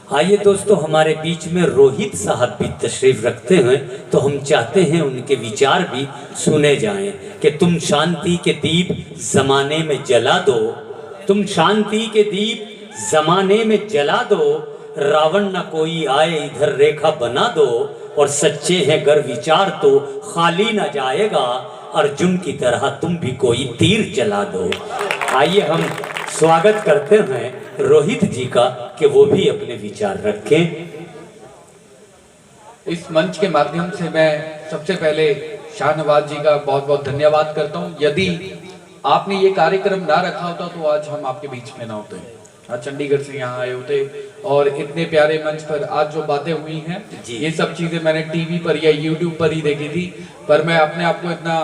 आइए दोस्तों, हमारे बीच में रोहित साहब भी तशरीफ रखते हैं, तो हम चाहते हैं उनके विचार भी सुने जाएं कि तुम शांति के दीप जमाने में जला दो, तुम शांति के दीप जमाने में जला दो, रावण न कोई आए इधर रेखा बना दो, और सच्चे हैं गर विचार तो खाली न जाएगा, अर्जुन की तरह तुम भी कोई तीर चला दो। आइए हम स्वागत करते हैं रोहित जी का कि वो भी अपने विचार रखें। इस मंच के माध्यम से मैं सबसे पहले शाहनवाज जी का बहुत बहुत धन्यवाद करता हूं। यदि आपने ये कार्यक्रम ना रखा होता तो आज हम आपके बीच में ना होते, आज चंडीगढ़ से यहाँ आए होते, और इतने प्यारे मंच पर आज जो बातें हुई हैं ये सब चीजें मैंने टीवी पर या यूट्यूब पर ही देखी थी, पर मैं अपने आप को इतना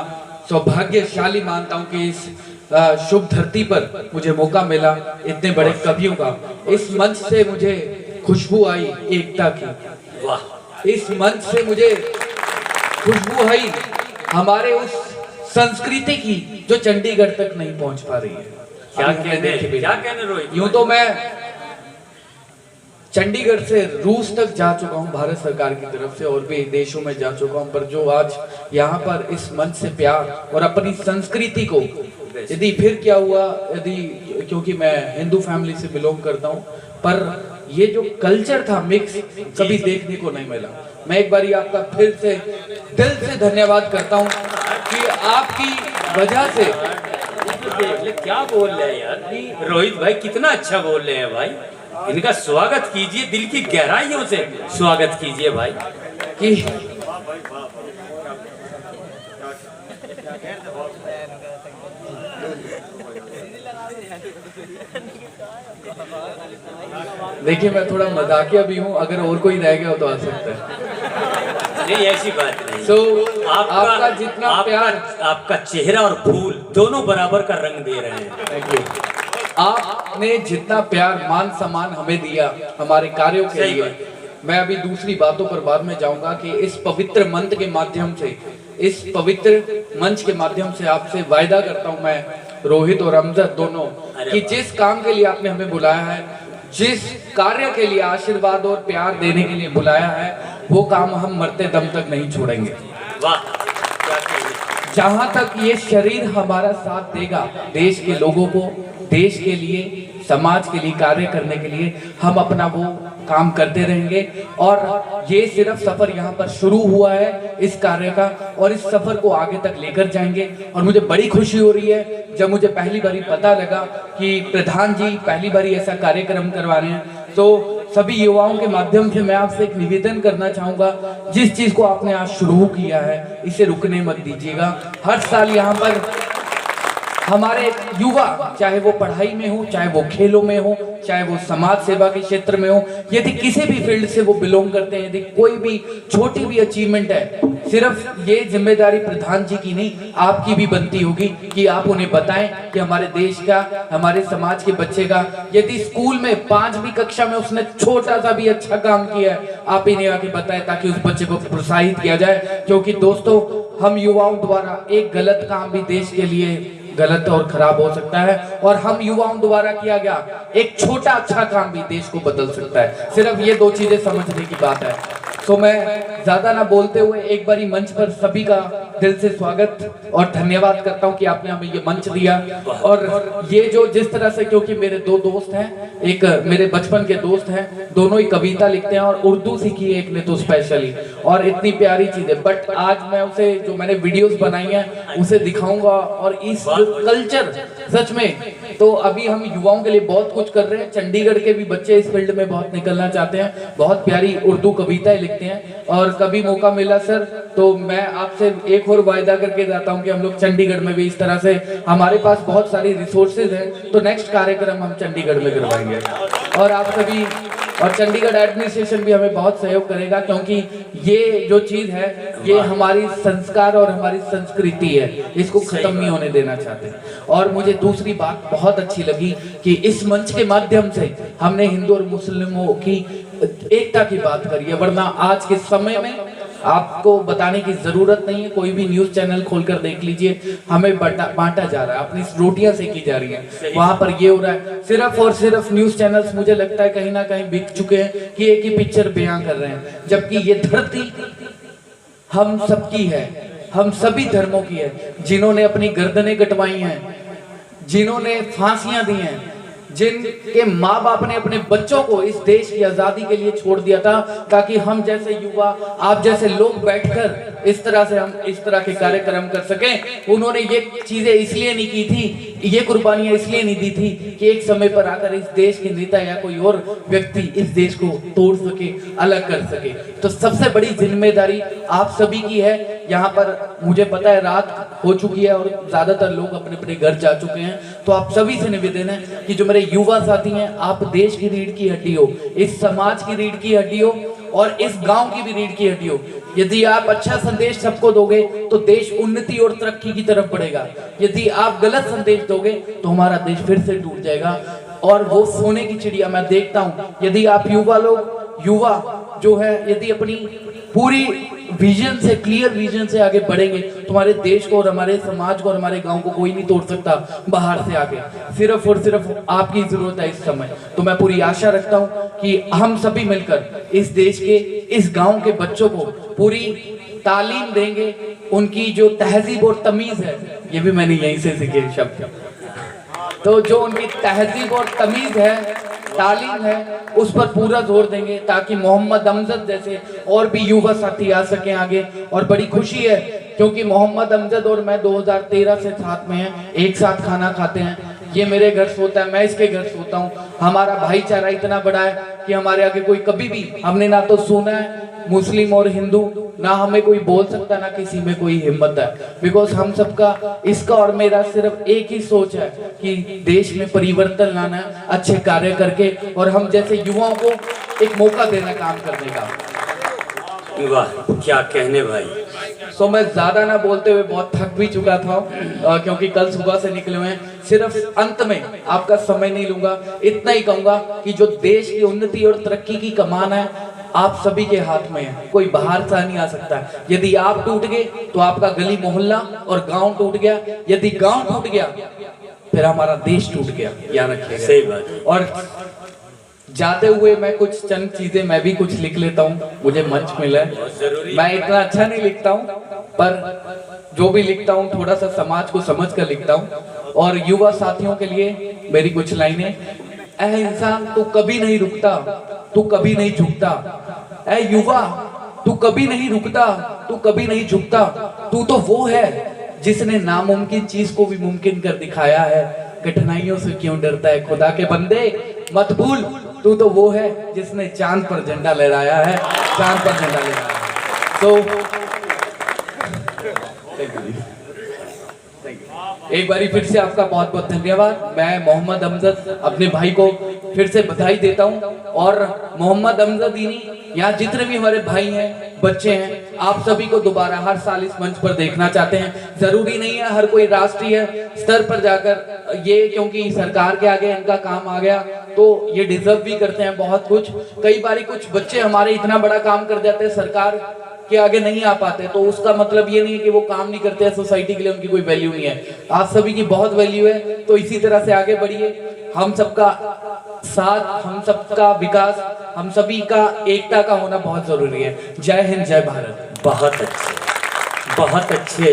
सौभाग्यशाली मानता हूँ कि इस शुभ धरती पर मुझे मौका मिला इतने बड़े कवियों का। इस मंच से मुझे खुशबू आई एकता की, इस मंच से मुझे खुशबू आई हमारे उस संस्कृति की जो चंडीगढ़ तक नहीं पहुंच पा रही है। क्या कहने रोहित? यूं तो मैं चंडीगढ़ से रूस तक जा चुका हूं भारत सरकार की तरफ से, और भी देशों में जा चुका हूं, पर जो आज यहाँ पर इस मंच से प्यार और अपनी संस्कृति को, यदि फिर क्या हुआ, यदि क्योंकि मैं हिंदू फैमिली से बिलोंग करता हूं, पर ये जो कल्चर था मिक्स कभी देखने को नहीं मिला। मैं एक बार आपका फिर से दिल से धन्यवाद करता हूं कि आपकी वजह से। क्या बोल रहे हैं यार रोहित भाई, कितना अच्छा बोल रहे हैं भाई, इनका स्वागत कीजिए, दिल की गहराइयों से स्वागत कीजिए भाई। कि देखिए मैं थोड़ा मजाकिया भी हूँ, अगर और कोई रह गया हो तो आ सकता है। नहीं ऐसी बात नहीं। So, आपका जितना प्यार, आपका चेहरा और फूल दोनों बराबर का रंग दे रहे हैं। Thank you. आपने जितना प्यार मान सम्मान हमें दिया हमारे कार्यों के लिए, मैं अभी दूसरी बातों पर बाद में जाऊंगा कि इस पवित्र मंच के माध्यम से, इस पवित्र मंच के माध्यम से आपसे वायदा करता हूं मैं, रोहित और अमजद दोनों, कि जिस काम के लिए आपने हमें बुलाया है, जिस कार्य के लिए आशीर्वाद और प्यार देने के लिए बुलाया है, वो काम हम मरते दम तक नहीं छोड़ेंगे। वाह, जहां तक ये शरीर हमारा साथ देगा, देश के लोगों को, देश के लिए, समाज के लिए कार्य करने के लिए हम अपना वो काम करते रहेंगे। और ये सिर्फ सफर यहाँ पर शुरू हुआ है इस कार्य का, और इस सफर को आगे तक लेकर जाएंगे। और मुझे बड़ी खुशी हो रही है जब मुझे पहली बारी पता लगा कि प्रधान जी पहली बारी ऐसा कार्यक्रम करवा रहे हैं। तो सभी युवाओं के माध्यम से मैं आपसे एक निवेदन करना चाहूंगा, जिस चीज को आपने आज शुरू किया है इसे रुकने मत दीजिएगा। हर साल यहाँ पर हमारे युवा, चाहे वो पढ़ाई में हो, चाहे वो खेलों में हो, चाहे वो समाज सेवा के क्षेत्र में हो, यदि किसी भी फील्ड से वो बिलोंग करते हैं, यदि कोई भी छोटी भी अचीवमेंट है, सिर्फ ये जिम्मेदारी प्रधान जी की नहीं, आपकी भी बनती होगी कि आप उन्हें बताएं कि हमारे देश का, हमारे समाज के बच्चे का, यदि स्कूल में 5वीं कक्षा में उसने छोटा सा भी अच्छा काम किया है, आप इन्हें आके बताएं ताकि उस बच्चे को प्रोत्साहित किया जाए। क्योंकि दोस्तों, हम युवाओं द्वारा एक गलत काम भी देश के लिए गलत और खराब हो सकता है, और हम युवाओं द्वारा किया गया एक छोटा अच्छा काम भी देश को बदल सकता है। सिर्फ ये 2 चीजें समझने की बात है। तो मैं ज्यादा ना बोलते हुए एक बारी मंच पर सभी का दिल से स्वागत और धन्यवाद करता हूं कि आपने हमें ये मंच दिया। और ये जो जिस तरह से, क्योंकि मेरे 2 दोस्त हैं, एक मेरे बचपन के दोस्त हैं, दोनों ही कविता लिखते हैं और उर्दू सीखी है एक ने तो स्पेशली, और इतनी प्यारी चीजें, बट आज मैं उसे, जो मैंने वीडियोस बनाई हैं उसे दिखाऊंगा। और इस कल्चर सच में, तो अभी हम युवाओं के लिए बहुत कुछ कर रहे हैं, चंडीगढ़ के भी बच्चे इस फील्ड में बहुत निकलना चाहते हैं, बहुत प्यारी उर्दू कविताएं लिखते हैं। और कभी मौका मिला सर तो मैं आपसे एक और वायदा करके जाता हूं कि हम लोग चंडीगढ़ में भी इस तरह से, हमारे पास बहुत सारी रिसोर्सेज हैं, तो नेक्स्ट कार्यक्रम हम चंडीगढ़ में करवाएंगे। और आप सभी, और चंडीगढ़ एडमिनिस्ट्रेशन भी हमें बहुत सहयोग करेगा, क्योंकि ये जो चीज है ये हमारी संस्कार और हमारी संस्कृति है, इसको खत्म नहीं होने देना चाहते। और मुझे दूसरी बात बहुत अच्छी लगी कि इस मंच के माध्यम से हमने हिंदू और मुस्लिमों की एकता की बात करी है, वरना आज के समय में आपको बताने की जरूरत नहीं है, कोई भी न्यूज चैनल खोलकर देख लीजिए, हमें बांटा जा रहा है, अपनी रोटियां सेकी जा रही हैं, वहां पर ये हो रहा है। सिर्फ और सिर्फ न्यूज चैनल्स मुझे लगता है कहीं ना कहीं बिक चुके हैं कि एक ही पिक्चर बयां कर रहे हैं, जबकि ये धरती हम सबकी है, हम सभी धर्मों की है। जिन्होंने अपनी गर्दनें कटवाई हैं, जिन्होंने फांसियां दी हैं, जिनके माँ बाप ने अपने बच्चों को इस देश की आजादी के लिए छोड़ दिया था, ताकि हम जैसे युवा, आप जैसे लोग बैठकर इस तरह से हम इस तरह के कार्यक्रम कर सकें। उन्होंने ये चीजें इसलिए नहीं की थी, ये कुर्बानियां इसलिए नहीं दी थी कि एक समय पर आकर इस देश के नेता या कोई और व्यक्ति इस देश को तोड़ सके, अलग कर सके। तो सबसे बड़ी जिम्मेदारी आप सभी की है। यहाँ पर मुझे पता है रात हो चुकी है और ज्यादातर लोग अपने अपने घर जा चुके हैं, तो आप सभी से निवेदन है कि जो मेरे युवा साथी हैं, आप देश की रीढ़ की हड्डी हो, इस समाज की रीढ़ की हड्डी हो और इस गांव की भी रीढ़ की हड्डी हो। यदि आप अच्छा संदेश सबको दोगे तो देश उन्नति और तरक्की की तरफ बढ़ेगा। यदि आप गलत संदेश दोगे तो हमारा देश फिर से टूट जाएगा। और वो सोने की चिड़िया मैं देखता हूँ, यदि आप युवा जो है यदि अपनी पूरी विजन से, क्लियर विजन से आगे बढ़ेंगे तो हमारे देश को और हमारे समाज को और हमारे गांव को कोई नहीं तोड़ सकता बाहर से आके। सिर्फ और सिर्फ आपकी जरूरत है इस समय। तो मैं पूरी आशा रखता हूं कि हम सभी मिलकर इस देश के, इस गांव के बच्चों को पूरी तालीम देंगे। उनकी जो तहजीब और तमीज है, ये भी मैंने यहीं से सीखे शब्द, तो जो उनकी तहजीब और तमीज है, तालीम है, उस पर पूरा जोर देंगे ताकि मोहम्मद अमजद जैसे और भी युवा साथी आ सके आगे। और बड़ी खुशी है क्योंकि मोहम्मद अमजद और मैं 2013 से साथ में हैं, एक साथ खाना खाते हैं। ये मेरे घर सोता है, मैं इसके घर सोता हूँ। हमारा भाईचारा इतना बड़ा है कि हमारे आगे कोई कभी भी, हमने ना तो सुना है मुस्लिम और हिंदू, ना हमें कोई बोल सकता, ना किसी में कोई हिम्मत है। बिकॉज हम सबका, इसका और मेरा सिर्फ एक ही सोच है कि देश में परिवर्तन लाना है अच्छे कार्य करके, और हम जैसे युवाओं को एक मौका देना काम करने का। वाह, क्या कहने भाई। सो मैं ज्यादा ना बोलते हुए बहुत थक भी चुका था क्योंकि कल सुबह से निकले हुए हैं। सिर्फ अंत में आपका समय नहीं लूंगा, इतना ही कहूंगा कि जो देश की उन्नति और तरक्की की कमान है, आप सभी के हाथ में है। कोई बाहर से नहीं आ सकता। यदि आप टूट गए तो आपका गली मोहल्ला और गांव टूट गया, यदि गांव टूट गया फिर हमारा देश टूट गया। याद रखिएगा। सही बात। और जाते हुए मैं कुछ चंद चीजें मैं भी कुछ लिख लेता हूँ, मुझे मंच मिला है। मैं इतना अच्छा नहीं लिखता हूँ, पर जो भी लिखता हूँ थोड़ा सा समाज को समझ कर लिखता हूँ। और युवा साथियों के लिए मेरी कुछ लाइनें। ऐ इंसान तू कभी नहीं रुकता, तू कभी नहीं झुकता। ऐ युवा तू कभी नहीं रुकता, तू कभी नहीं झुकता। तू तो वो है जिसने नामुमकिन चीज को भी मुमकिन कर दिखाया है। कठिनाइयों से क्यों डरता है खुदा के बंदे, मत भूल तू तो वो है जिसने चांद पर झंडा लहराया है, चांद पर झंडा लहराया है। तो एक बारी फिर से आपका बहुत बहुत धन्यवाद। मैं मोहम्मद अमजद अपने भाई को फिर से बधाई देता हूं। और मोहम्मद अमजद ही नहीं, यहाँ जितने भी हमारे भाई हैं, बच्चे हैं, आप सभी को दोबारा हर साल इस मंच पर देखना चाहते हैं। जरूरी नहीं है हर कोई राष्ट्रीय स्तर पर जाकर, ये क्योंकि सरकार के आगे इनका काम आ गया तो ये डिजर्व भी करते हैं बहुत कुछ। कई बारी कुछ बच्चे हमारे इतना बड़ा काम कर जाते हैं, सरकार के आगे नहीं आ पाते, तो उसका मतलब ये नहीं है कि वो काम नहीं करते हैं, सोसाइटी के लिए उनकी कोई वैल्यू नहीं है। आप सभी की बहुत वैल्यू है, तो इसी तरह से आगे बढ़िए। हम सबका साथ, हम सबका विकास, हम सभी का एकता का होना बहुत जरूरी है। जय हिंद, जय भारत। बहुत अच्छे, बहुत अच्छे।